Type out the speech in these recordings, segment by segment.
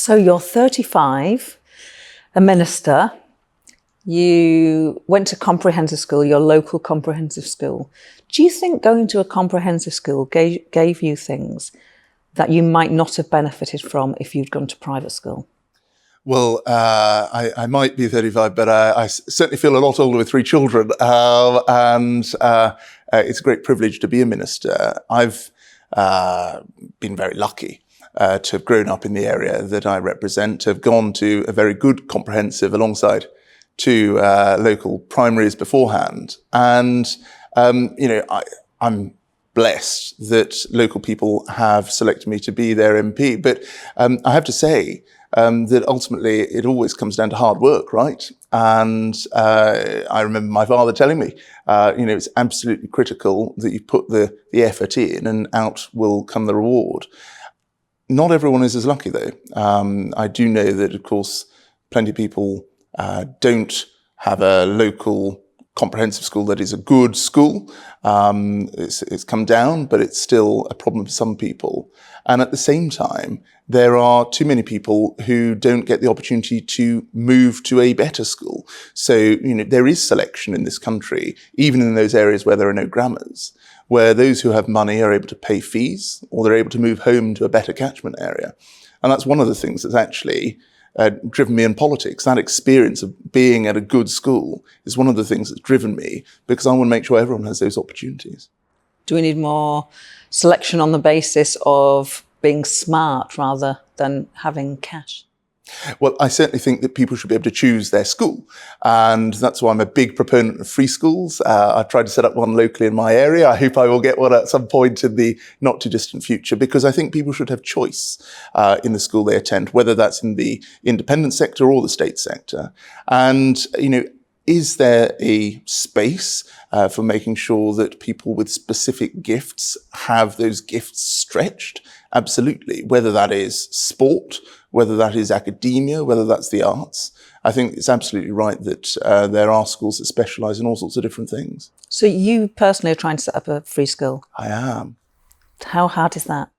So you're 35, a minister. You went to comprehensive school, your local comprehensive school. Do you think going to a comprehensive school gave you things that you might not have benefited from if you'd gone to private school? Well, I might be 35, but I certainly feel a lot older with 3 children. It's a great privilege to be a minister. I've been very lucky to have grown up in the area that I represent, to have gone to a very good comprehensive alongside 2 local primaries beforehand. And, I'm blessed that local people have selected me to be their MP. But I have to say that ultimately it always comes down to hard work, right? And I remember my father telling me, it's absolutely critical that you put the effort in and out will come the reward. Not everyone is as lucky, though. I do know that, of course, plenty of people don't have a local comprehensive school that is a good school. It's come down, but it's still a problem for some people. And at the same time, there are too many people who don't get the opportunity to move to a better school. So, there is selection in this country, even in those areas where there are no grammars, where those who have money are able to pay fees, or they're able to move home to a better catchment area. And that's one of the things that's actually driven me in politics. That experience of being at a good school is one of the things that's driven me, because I want to make sure everyone has those opportunities. Do we need more selection on the basis of being smart rather than having cash? Well, I certainly think that people should be able to choose their school. And that's why I'm a big proponent of free schools. I've tried to set up one locally in my area. I hope I will get one at some point in the not too distant future, because I think people should have choice in the school they attend, whether that's in the independent sector or the state sector. And, is there a space for making sure that people with specific gifts have those gifts stretched? Absolutely. Whether that is sport, whether that is academia, whether that's the arts. I think it's absolutely right that there are schools that specialise in all sorts of different things. So you personally are trying to set up a free school? I am. How hard is that?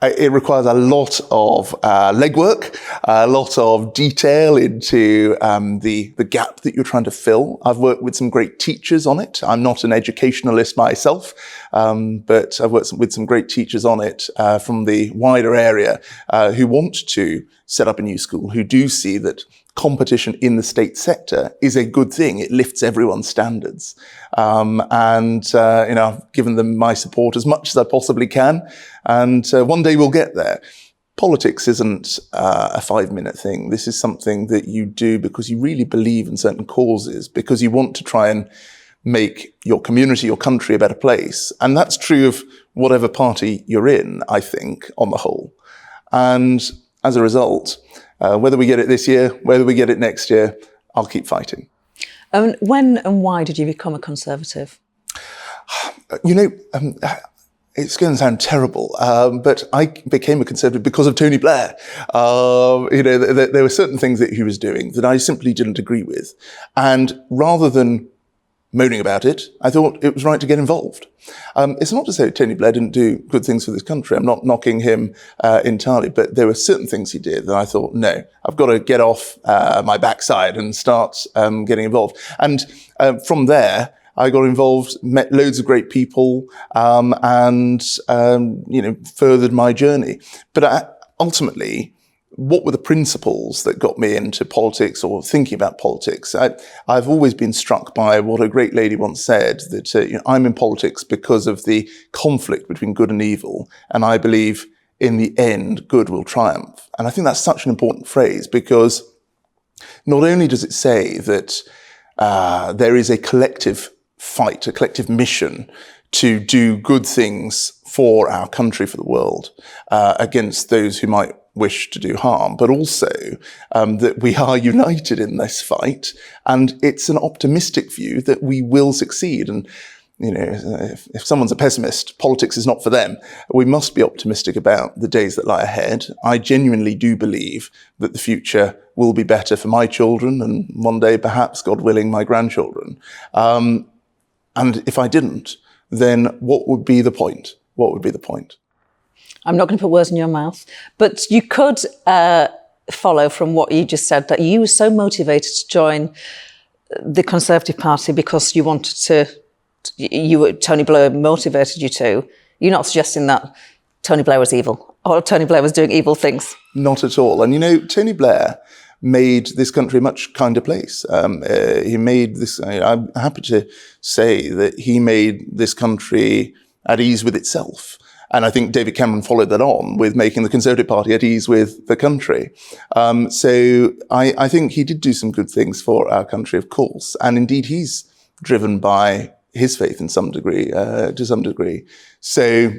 It requires a lot of legwork, a lot of detail into the gap that you're trying to fill. I've worked with some great teachers on it. I'm not an educationalist myself, but I've worked with some great teachers on it from the wider area who want to set up a new school, who do see that competition in the state sector is a good thing. It lifts everyone's standards. I've given them my support as much as I possibly can. And one day we'll get there. Politics isn't a 5-minute thing. This is something that you do because you really believe in certain causes, because you want to try and make your community, your country a better place. And that's true of whatever party you're in, I think, on the whole. And as a result, whether we get it this year, whether we get it next year, I'll keep fighting. When and why did you become a Conservative? It's going to sound terrible, but I became a Conservative because of Tony Blair. There were certain things that he was doing that I simply didn't agree with. And rather than moaning about it, I thought it was right to get involved. It's not to say Tony Blair didn't do good things for this country. I'm not knocking him entirely, but there were certain things he did that I thought, no, I've got to get off my backside and start getting involved. And from there, I got involved, met loads of great people, and furthered my journey. But ultimately, what were the principles that got me into politics or thinking about politics? I've always been struck by what a great lady once said, that I'm in politics because of the conflict between good and evil, and I believe in the end, good will triumph. And I think that's such an important phrase, because not only does it say that there is a collective fight, a collective mission to do good things for our country, for the world, against those who might wish to do harm, but also that we are united in this fight, and it's an optimistic view that we will succeed. And if someone's a pessimist, politics is not for them. We must be optimistic about the days that lie ahead. I genuinely do believe that the future will be better for my children, and one day, perhaps, God willing, my grandchildren. And if I didn't, then what would be the point? What would be the point? I'm not going to put words in your mouth, but you could follow from what you just said, that you were so motivated to join the Conservative Party because you wanted to, Tony Blair motivated you to. You're not suggesting that Tony Blair was evil or Tony Blair was doing evil things? Not at all. And, Tony Blair made this country a much kinder place. He made this, I'm happy to say that he made this country at ease with itself. And I think David Cameron followed that on with making the Conservative Party at ease with the country. So I think he did do some good things for our country, of course. And indeed, he's driven by his faith in some degree, to some degree. So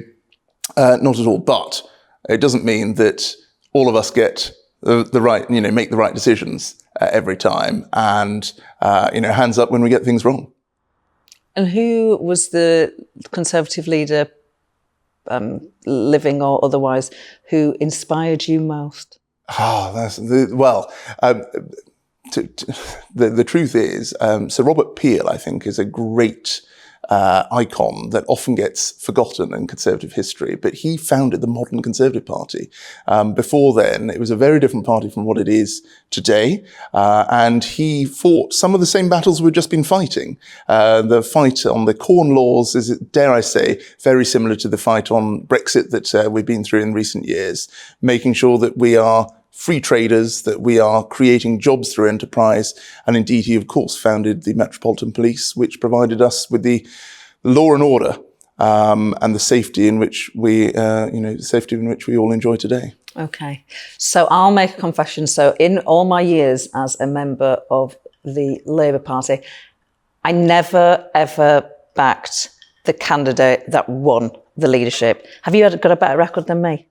not at all. But it doesn't mean that all of us get the right, make the right decisions every time. And, hands up when we get things wrong. And who was the Conservative leader, living or otherwise, who inspired you most? The truth is, Sir Robert Peel, I think, is a great icon that often gets forgotten in Conservative history, but he founded the modern Conservative Party. Before then, it was a very different party from what it is today, and he fought some of the same battles we've just been fighting. The fight on the Corn Laws is, dare I say, very similar to the fight on Brexit that we've been through in recent years, making sure that we are free traders, that we are creating jobs through enterprise. And indeed, he, of course, founded the Metropolitan Police, which provided us with the law and order and the safety in which we, all enjoy today. Okay. So I'll make a confession. So in all my years as a member of the Labour Party, I never, ever backed the candidate that won the leadership. Have you got a better record than me?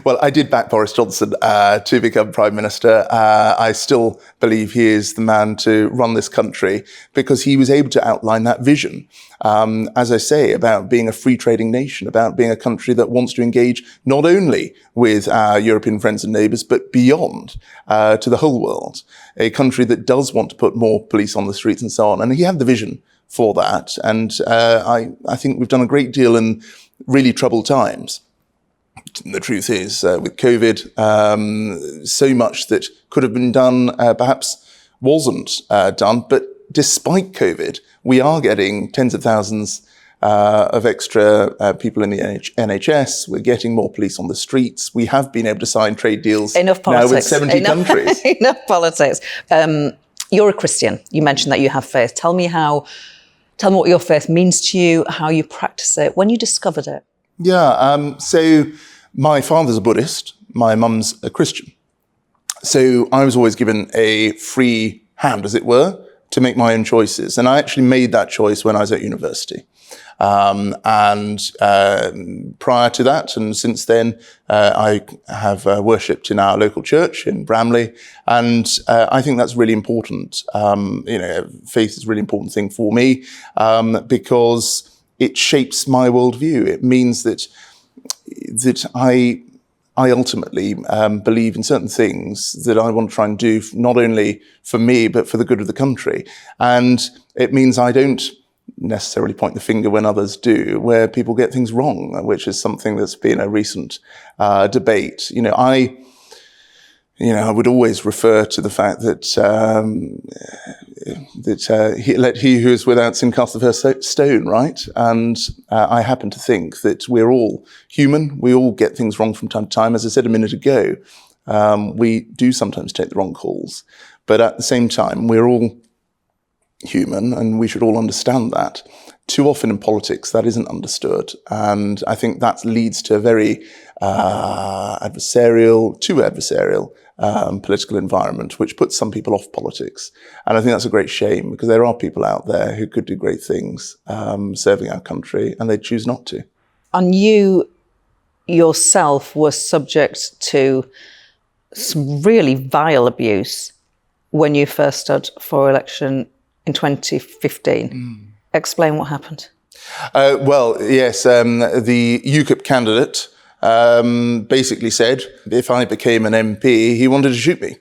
Well, I did back Boris Johnson to become Prime Minister. I still believe he is the man to run this country because he was able to outline that vision, as I say, about being a free trading nation, about being a country that wants to engage not only with our European friends and neighbours, but beyond to the whole world, a country that does want to put more police on the streets and so on. And he had the vision for that. And I think we've done a great deal in really troubled times. The truth is, with COVID, so much that could have been done perhaps wasn't done. But despite COVID, we are getting tens of thousands of extra people in the NHS. We're getting more police on the streets. We have been able to sign trade deals now with 70 countries. Enough politics. You're a Christian. You mentioned that you have faith. Tell me what your faith means to you, how you practice it, when you discovered it. Yeah, so my father's a Buddhist, my mum's a Christian. So I was always given a free hand, as it were, to make my own choices. And I actually made that choice when I was at university. And prior to that, and since then, I have worshipped in our local church in Bramley. And I think that's really important. Faith is a really important thing for me because it shapes my worldview. It means that I ultimately believe in certain things that I want to try and do not only for me, but for the good of the country. And it means I don't necessarily point the finger when others do, where people get things wrong, which is something that's been a recent debate. I would always refer to the fact that let he who is without sin cast the first stone, right? And I happen to think that we're all human. We all get things wrong from time to time. As I said a minute ago, we do sometimes take the wrong calls. But at the same time, we're all human and we should all understand that. Too often in politics, that isn't understood. And I think that leads to a very too adversarial political environment, which puts some people off politics. And I think that's a great shame because there are people out there who could do great things serving our country and they choose not to. And you yourself were subject to some really vile abuse when you first stood for election in 2015. Explain what happened. Yes, the UKIP candidate basically said if I became an MP, he wanted to shoot me.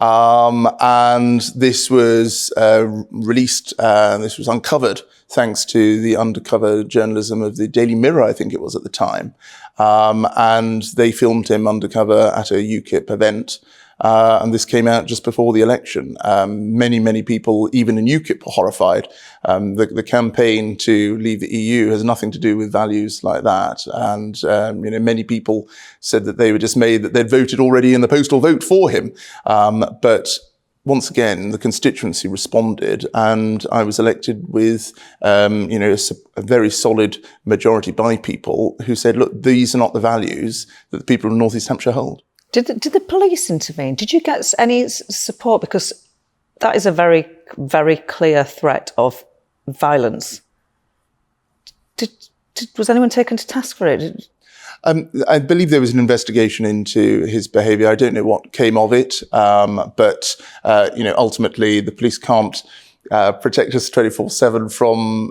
And this was released, this was uncovered thanks to the undercover journalism of the Daily Mirror, I think it was at the time. And they filmed him undercover at a UKIP event. And this came out just before the election. Many people, even in UKIP, were horrified. The campaign to leave the EU has nothing to do with values like that. And, many people said that they were dismayed that they'd voted already in the postal vote for him. But once again, the constituency responded, and I was elected with, a very solid majority by people who said, look, these are not the values that the people of North East Hampshire hold. Did the police intervene? Did you get any support? Because that is a very, very clear threat of violence. Was anyone taken to task for it? I believe there was an investigation into his behaviour. I don't know what came of it, but ultimately the police can't protect us 24/7 from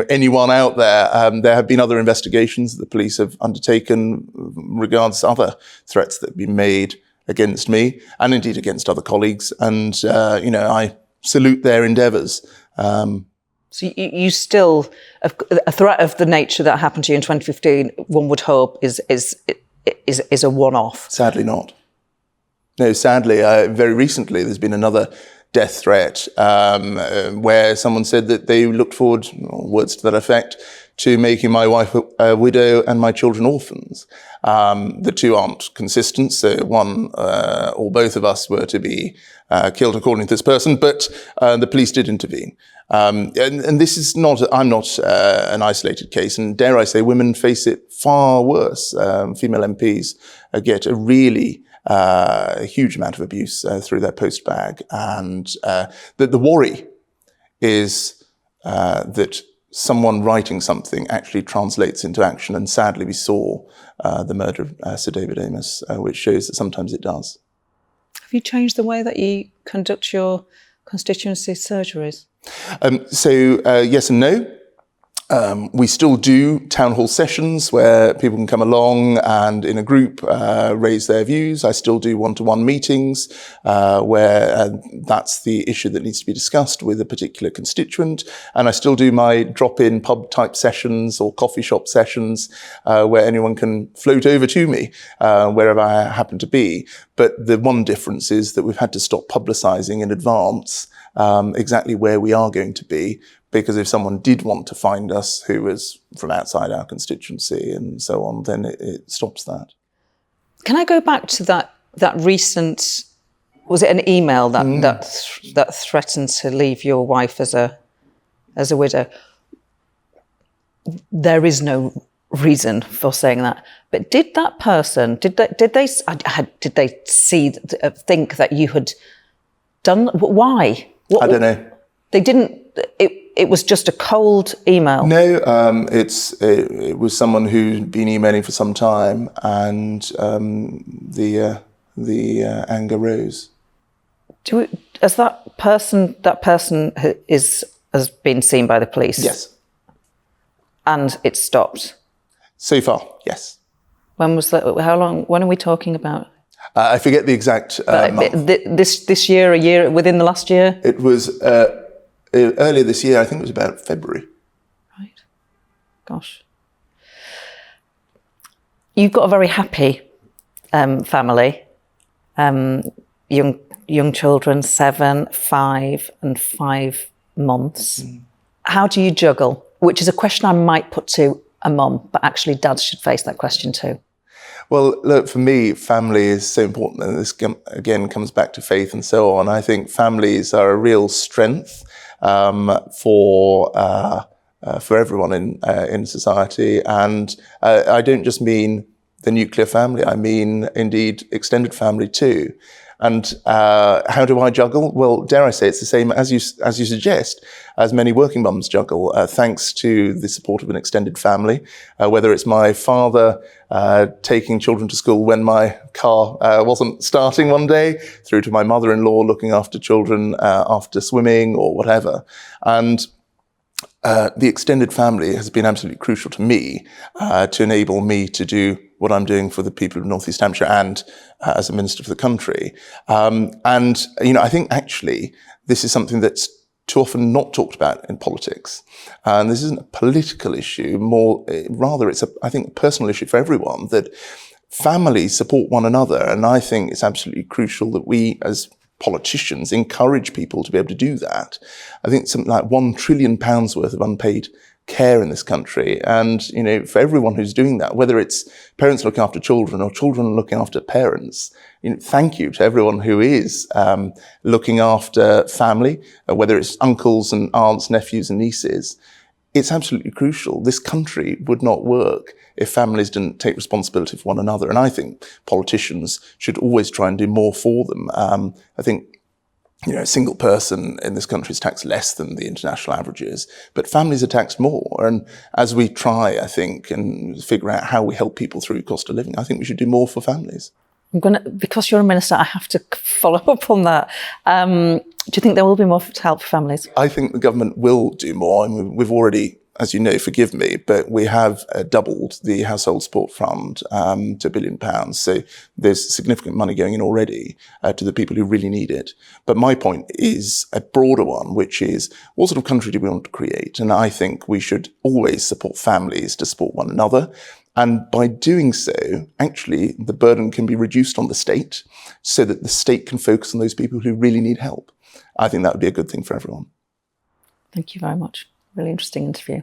anyone out there. There have been other investigations that the police have undertaken regards to other threats that have been made against me and indeed against other colleagues. And I salute their endeavours. So you still, a threat of the nature that happened to you in 2015, one would hope is a one-off. Sadly not. No, sadly, very recently there's been another death threat where someone said that they looked forward, words to that effect, to making my wife a widow and my children orphans. The two aren't consistent, so one or both of us were to be killed according to this person, but the police did intervene. And this is not, I'm not an isolated case, and dare I say, women face it far worse. Female MPs get a really huge amount of abuse through their post bag, and the worry is that someone writing something actually translates into action, and sadly we saw the murder of Sir David Amos, which shows that sometimes it does. Have you changed the way that you conduct your constituency surgeries? Yes and no. We still do town hall sessions where people can come along and in a group raise their views. I still do one-to-one meetings where that's the issue that needs to be discussed with a particular constituent. And I still do my drop-in pub type sessions or coffee shop sessions where anyone can float over to me wherever I happen to be. But the one difference is that we've had to stop publicising in advance exactly where we are going to be, because if someone did want to find us who was from outside our constituency and so on, then it stops that. Can I go back to that recent, was it an email that threatened to leave your wife as a widow? There is no reason for saying that, but did that person, did they think that you had done? Why? I don't know. They didn't. It was just a cold email. No, it was someone who'd been emailing for some time, and the anger rose. Has that person has been seen by the police? Yes. And it stopped? So far, yes. When was that? How long? When are we talking about? I forget the exact month. This year, a year within the last year? It was earlier this year. I think it was about February. Right. Gosh. You've got a very happy family. Young children, 7, 5, and 5 months. Mm. How do you juggle? Which is a question I might put to a mum, but actually dads should face that question too. Well, look, for me, family is so important, and this again comes back to faith and so on. I think families are a real strength for everyone in society, and I don't just mean the nuclear family. I mean, indeed, extended family too. And how do I juggle? Well, dare I say, it's the same as you suggest, as many working mums juggle, thanks to the support of an extended family, whether it's my father taking children to school when my car wasn't starting one day, through to my mother-in-law looking after children after swimming or whatever. And the extended family has been absolutely crucial to me to enable me to do what I'm doing for the people of North East Hampshire and as a minister for the country. And, I think actually this is something that's too often not talked about in politics. And this isn't a political issue, rather it's I think, a personal issue for everyone, that families support one another. And I think it's absolutely crucial that we, as politicians, encourage people to be able to do that. I think something like £1 trillion worth of unpaid care in this country. And, for everyone who's doing that, whether it's parents looking after children or children looking after parents, thank you to everyone who is looking after family, whether it's uncles and aunts, nephews and nieces. It's absolutely crucial. This country would not work if families didn't take responsibility for one another. And I think politicians should always try and do more for them. I think, a single person in this country is taxed less than the international averages, but families are taxed more. And as we try, I think, and figure out how we help people through cost of living, I think we should do more for families. Because you're a minister, I have to follow up on that. Do you think there will be more to help families? I think the government will do more. I mean, we've already, as you know, forgive me, but we have doubled the household support fund to £1 billion. So there's significant money going in already to the people who really need it. But my point is a broader one, which is what sort of country do we want to create? And I think we should always support families to support one another. And by doing so, actually, the burden can be reduced on the state so that the state can focus on those people who really need help. I think that would be a good thing for everyone. Thank you very much. Really interesting interview.